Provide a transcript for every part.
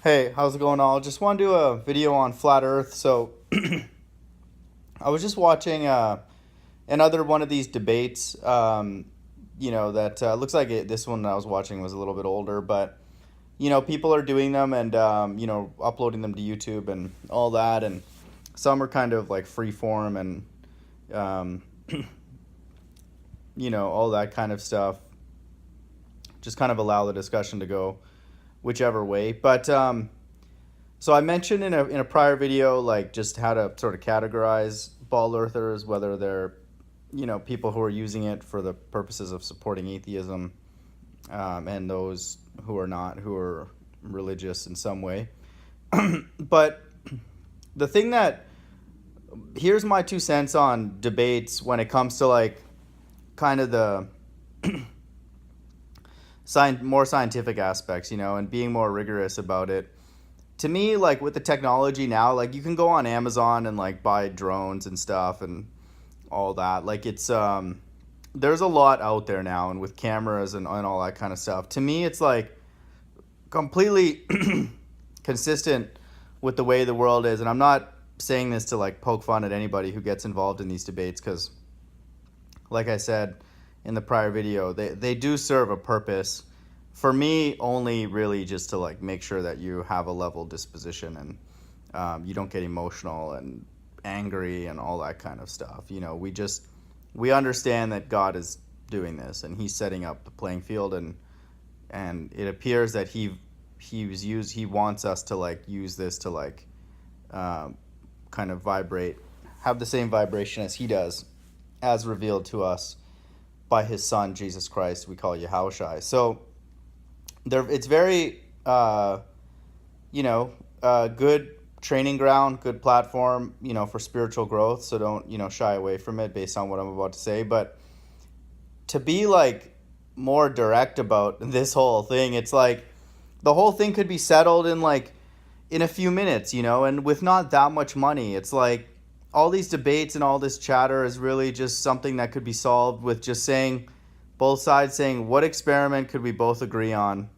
Hey, how's it going all? Just want to do a video on flat Earth. So I was just watching another one of these debates. That looks like this one I was watching was a little bit older, but people are doing them and uploading them to YouTube and all that, and some are kind of like free form and um, all that kind of stuff. Just kind of allow the discussion to go whichever way, but. So I mentioned in a prior video like just how to sort of categorize ball earthers, whether they're people who are using it for the purposes of supporting atheism, and those who are not, who are religious in some way. But the thing that here's my 2 cents on debates when it comes to like kind of the more scientific aspects, and being more rigorous about it. To me, like with the technology now, like you can go on Amazon and like buy drones and stuff and all that. Like it's there's a lot out there now, and with cameras and all that kind of stuff. To me, it's like completely consistent with the way the world is. And I'm not saying this to like poke fun at anybody who gets involved in these debates, because like I said in the prior video, they do serve a purpose. For me, only really just to like make sure that you have a level disposition and you don't get emotional and angry and all that kind of stuff. We understand that God is doing this and He's setting up the playing field, and it appears that he wants us to like use this to like kind of vibrate, have the same vibration as He does, as revealed to us by His Son Jesus Christ. We call Yahushai. So it's very good training ground, good platform, for spiritual growth. So don't shy away from it based on what I'm about to say. But to be like more direct about this whole thing, it's like the whole thing could be settled in a few minutes, and with not that much money. It's like all these debates and all this chatter is really just something that could be solved with just saying, both sides saying, what experiment could we both agree on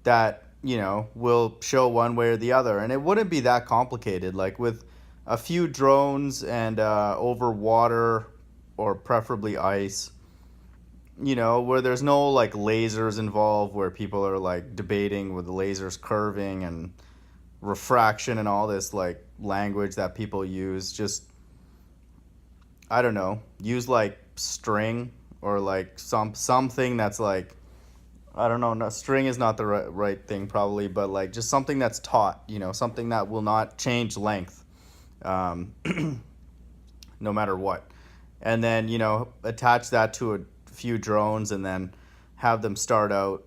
that will show one way or the other. And it wouldn't be that complicated, like with a few drones and over water, or preferably ice, where there's no like lasers involved, where people are like debating with the lasers curving and refraction and all this like language that people use. Just, I don't know, use like string, or like something that's like, I don't know, no, string is not the right thing probably, but like just something that's taut, something that will not change length, um, no matter what. And then, attach that to a few drones, and then have them start out,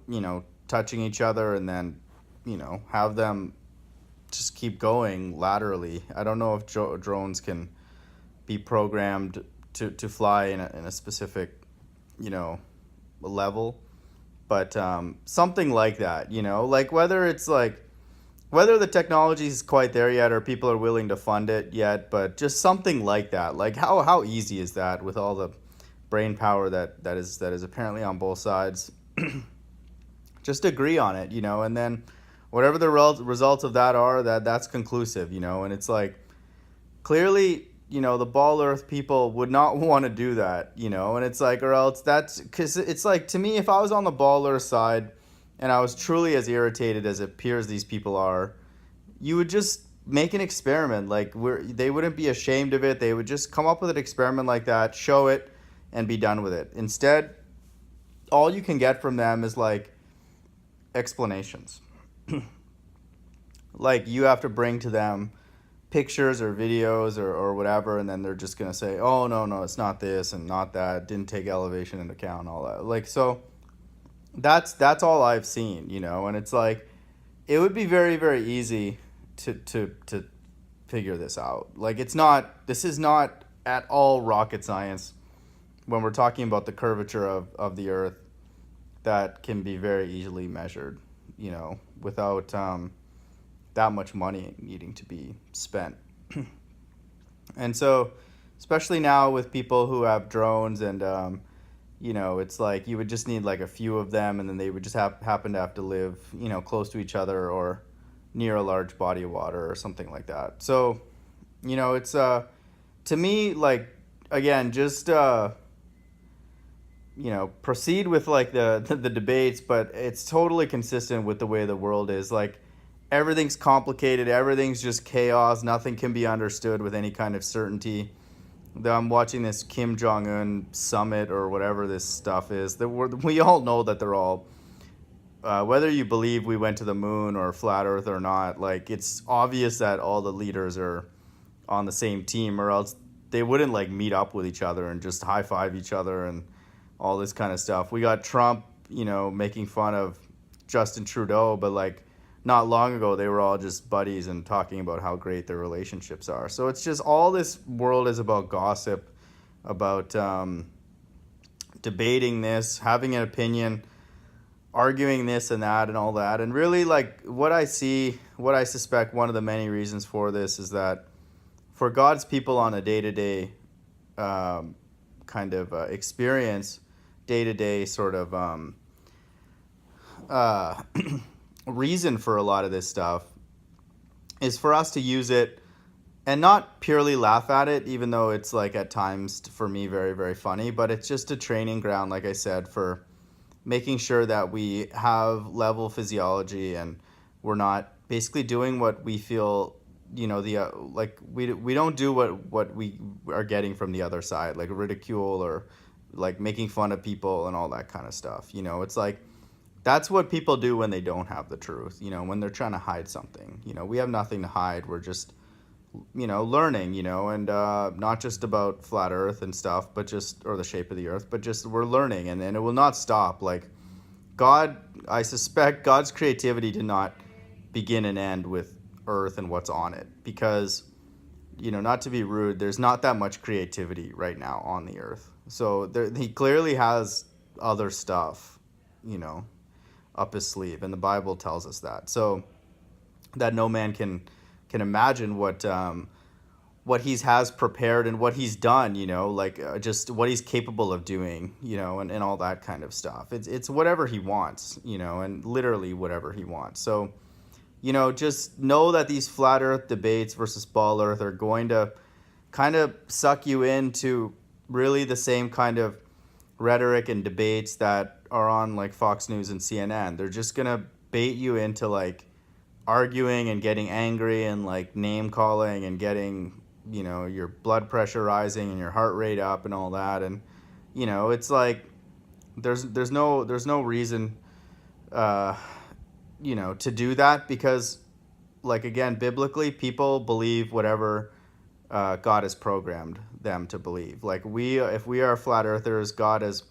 touching each other, and then, have them just keep going laterally. I don't know if drones can be programmed to fly in a specific, level. But something like that, like whether the technology is quite there yet, or people are willing to fund it yet, but just something like that. Like how easy is that with all the brain power that is apparently on both sides? Just agree on it, and then whatever the results of that are, that's conclusive, and it's like clearly, the ball earth people would not want to do that, and it's like, or else that's because it's like, to me, if I was on the ball earth side and I was truly as irritated as it appears these people are, you would just make an experiment. Like, they wouldn't be ashamed of it. They would just come up with an experiment like that, show it, and be done with it. Instead, all you can get from them is like explanations. Like, you have to bring to them pictures or videos or whatever, and then they're just gonna say, oh, no, it's not this and not that, didn't take elevation into account, all that. Like, so that's all I've seen, and it's like, it would be very, very easy to figure this out. Like, this is not at all rocket science when we're talking about the curvature of the earth, that can be very easily measured, without that much money needing to be spent. And so, especially now with people who have drones and It's like you would just need like a few of them, and then they would just happen to have to live, close to each other or near a large body of water or something like that. So, it's to me, like, again, just proceed with like the debates, but it's totally consistent with the way the world is. Like, everything's complicated, everything's just chaos, nothing can be understood with any kind of certainty. I'm watching this Kim Jong-un summit or whatever this stuff is. We all know that they're all, whether you believe we went to the moon or flat Earth or not, like, it's obvious that all the leaders are on the same team, or else they wouldn't like meet up with each other and just high five each other and all this kind of stuff. We got Trump, making fun of Justin Trudeau, but like not long ago they were all just buddies and talking about how great their relationships are. So it's just, all this world is about gossip, about debating this, having an opinion, arguing this and that and all that. And really, like, what I suspect one of the many reasons for this is that for God's people on a day-to-day kind of experience, day-to-day sort of reason for a lot of this stuff is for us to use it and not purely laugh at it, even though it's like at times for me very, very funny, but it's just a training ground, like I said, for making sure that we have level physiology and we're not basically doing what we feel, like we don't do what we are getting from the other side, like ridicule or like making fun of people and all that kind of stuff. It's like, that's what people do when they don't have the truth, when they're trying to hide something. We have nothing to hide. We're just, learning, and not just about flat Earth and stuff, or the shape of the Earth, but just we're learning, and it will not stop. Like, I suspect God's creativity did not begin and end with Earth and what's on it, because, not to be rude, there's not that much creativity right now on the Earth. So he clearly has other stuff, up his sleeve, and the Bible tells us that. So that no man can imagine what he has prepared and what he's done, just what he's capable of doing, and all that kind of stuff. It's whatever he wants, and literally whatever he wants. So, just know that these flat Earth debates versus ball Earth are going to kind of suck you into really the same kind of rhetoric and debates that are on like Fox News and CNN. They're just going to bait you into like arguing and getting angry and like name calling and getting, your blood pressure rising and your heart rate up and all that. And, it's like, there's no reason, to do that, because, like, again, biblically, people believe whatever God has programmed them to believe. Like, if we are flat earthers, God has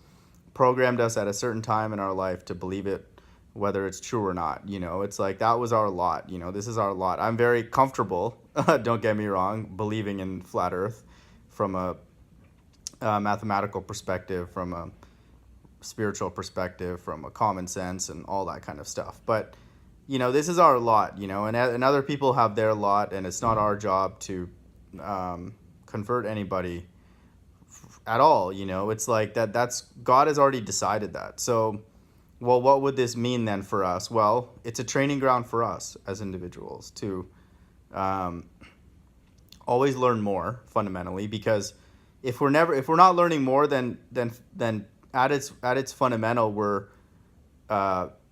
programmed us at a certain time in our life to believe it, whether it's true or not. It's like, that was our lot. This is our lot. I'm very comfortable, don't get me wrong, believing in flat Earth from a mathematical perspective, from a spiritual perspective, from a common sense and all that kind of stuff. But, this is our lot, and other people have their lot, and it's not our job to convert anybody at all. It's like that's God has already decided that. So, well, what would this mean then for us? Well, it's a training ground for us as individuals to always learn more, fundamentally, because if we're not learning more, then at its fundamental, we're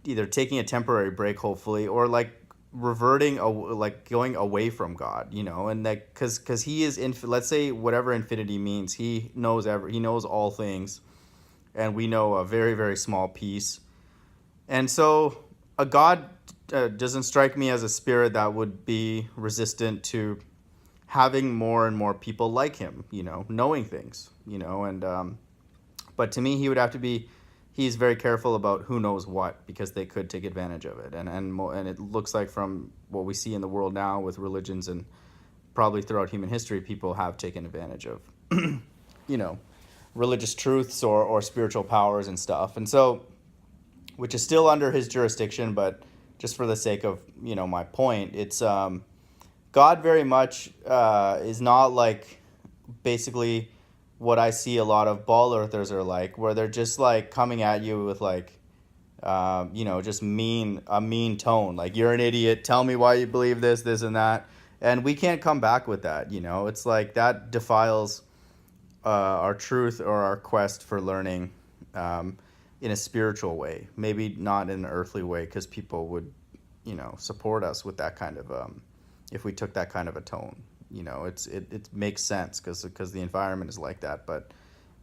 either taking a temporary break, hopefully, or like reverting, like going away from God, and that because he is let's say whatever infinity means, he knows all things, and we know a very, very small piece. And so a God doesn't strike me as a spirit that would be resistant to having more and more people like him, knowing things, and but to me, he would have to be. He's very careful about who knows what, because they could take advantage of it, and it looks like from what we see in the world now with religions and probably throughout human history, people have taken advantage of, religious truths or spiritual powers and stuff, and so, which is still under his jurisdiction, but just for the sake of my point, it's God very much is not like basically what I see a lot of ball earthers are like, where they're just like coming at you with like, just a mean tone. Like, you're an idiot. Tell me why you believe this, and that. And we can't come back with that. It's like that defiles our truth or our quest for learning in a spiritual way. Maybe not in an earthly way, because people would, support us with that kind of, if we took that kind of a tone. It makes sense because the environment is like that. But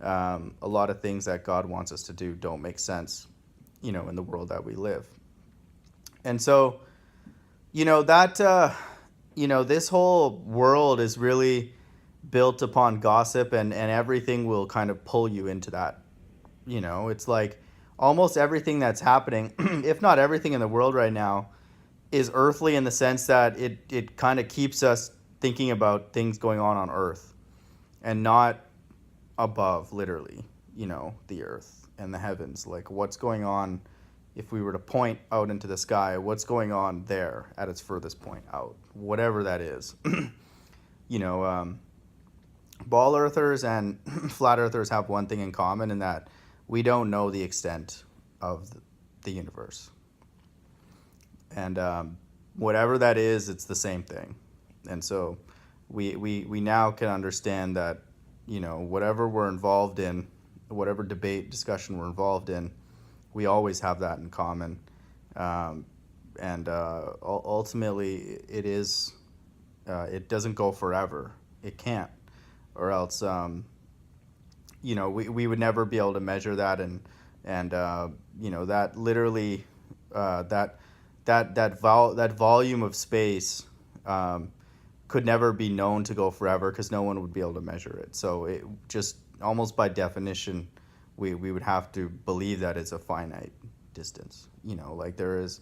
a lot of things that God wants us to do don't make sense, in the world that we live. And so, this whole world is really built upon gossip, and everything will kind of pull you into that. It's like almost everything that's happening, if not everything in the world right now, is earthly, in the sense that it kind of keeps us thinking about things going on earth, and not above, literally, the earth and the heavens. Like, what's going on, if we were to point out into the sky, what's going on there at its furthest point out, whatever that is. Ball earthers and flat earthers have one thing in common, in that we don't know the extent of the universe. And whatever that is, it's the same thing. And so we now can understand that, whatever we're involved in, whatever debate, discussion we're involved in, we always have that in common. Ultimately, it doesn't go forever. It can't. Or else, we would never be able to measure that, and that literally, that volume of space could never be known to go forever, because no one would be able to measure it. So it just, almost by definition, we would have to believe that it's a finite distance. Like there is,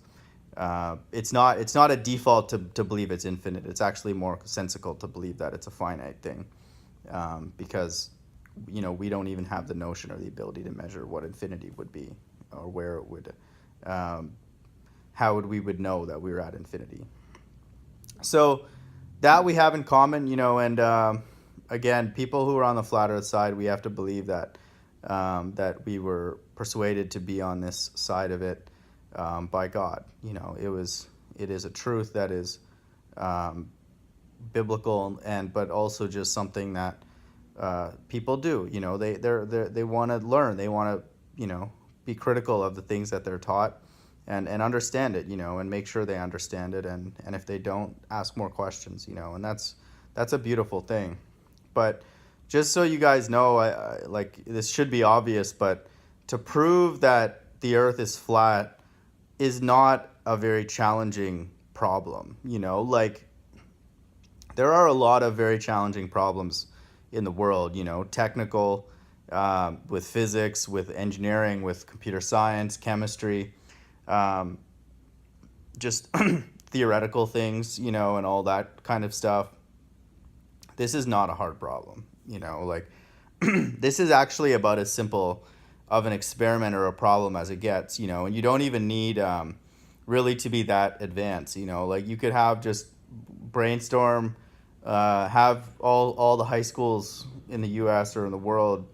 it's not a default to believe it's infinite. It's actually more sensical to believe that it's a finite thing. Because we don't even have the notion or the ability to measure what infinity would be, or where it would, how we would know that we were at infinity. So that we have in common, and again, people who are on the flat earth side, we have to believe that that we were persuaded to be on this side of it by God. It is a truth that is biblical, but also just something that people do. They want to learn. They want to be critical of the things that they're taught, and understand it. And make sure they understand it. And if they don't, ask more questions. And that's a beautiful thing. But just so you guys know, I like, this should be obvious, but to prove that the Earth is flat is not a very challenging problem. Like, there are a lot of very challenging problems in the world, technical, with physics, with engineering, with computer science, chemistry, just theoretical things, and all that kind of stuff. This is not a hard problem, like this is actually about as simple of an experiment or a problem as it gets, and you don't even need really to be that advanced, like you could have just brainstorm, have all the high schools in the US or in the world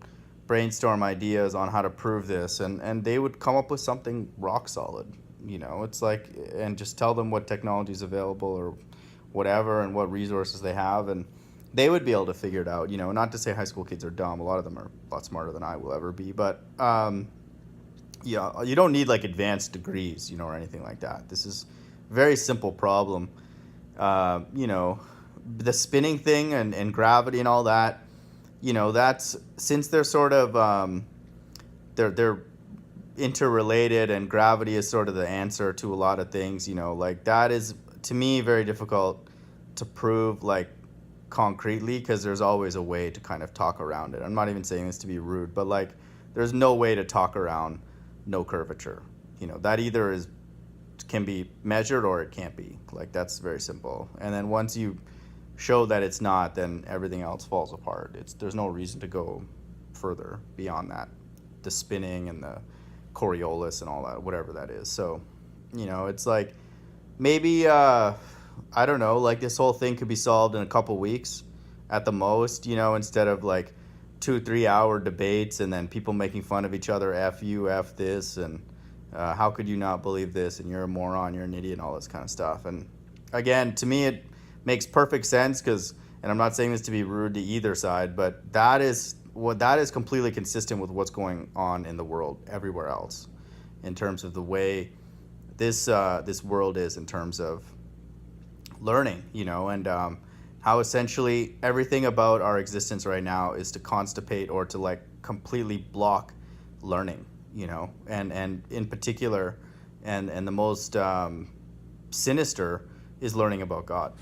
brainstorm ideas on how to prove this, and they would come up with something rock solid. It's like, and just tell them what technology is available or whatever, and what resources they have, and they would be able to figure it out. Not to say high school kids are dumb. A lot of them are a lot smarter than I will ever be, but you don't need like advanced degrees, or anything like that. This is a very simple problem. The spinning thing and gravity and all that, that's, since they're sort of they're interrelated, and gravity is sort of the answer to a lot of things, like that is, to me, very difficult to prove, like, concretely, because there's always a way to kind of talk around it. I'm not even saying this to be rude, but like, there's no way to talk around no curvature. That either can be measured or it can't be. Like, that's very simple. And then once you show that it's not, then everything else falls apart. There's no reason to go further beyond that, the spinning and the Coriolis and all that, whatever that is. So, it's like, maybe I don't know, like, this whole thing could be solved in a couple weeks at the most, instead of like 2 3 hour debates, and then people making fun of each other, F you, F this, and how could you not believe this, and you're a moron, you're an idiot, and all this kind of stuff. And again, to me, it makes perfect sense because, and I'm not saying this to be rude to either side, but that is completely consistent with what's going on in the world everywhere else, in terms of the way this world is in terms of learning, and how essentially everything about our existence right now is to constipate or to like completely block learning, and in particular, and the most sinister is learning about God.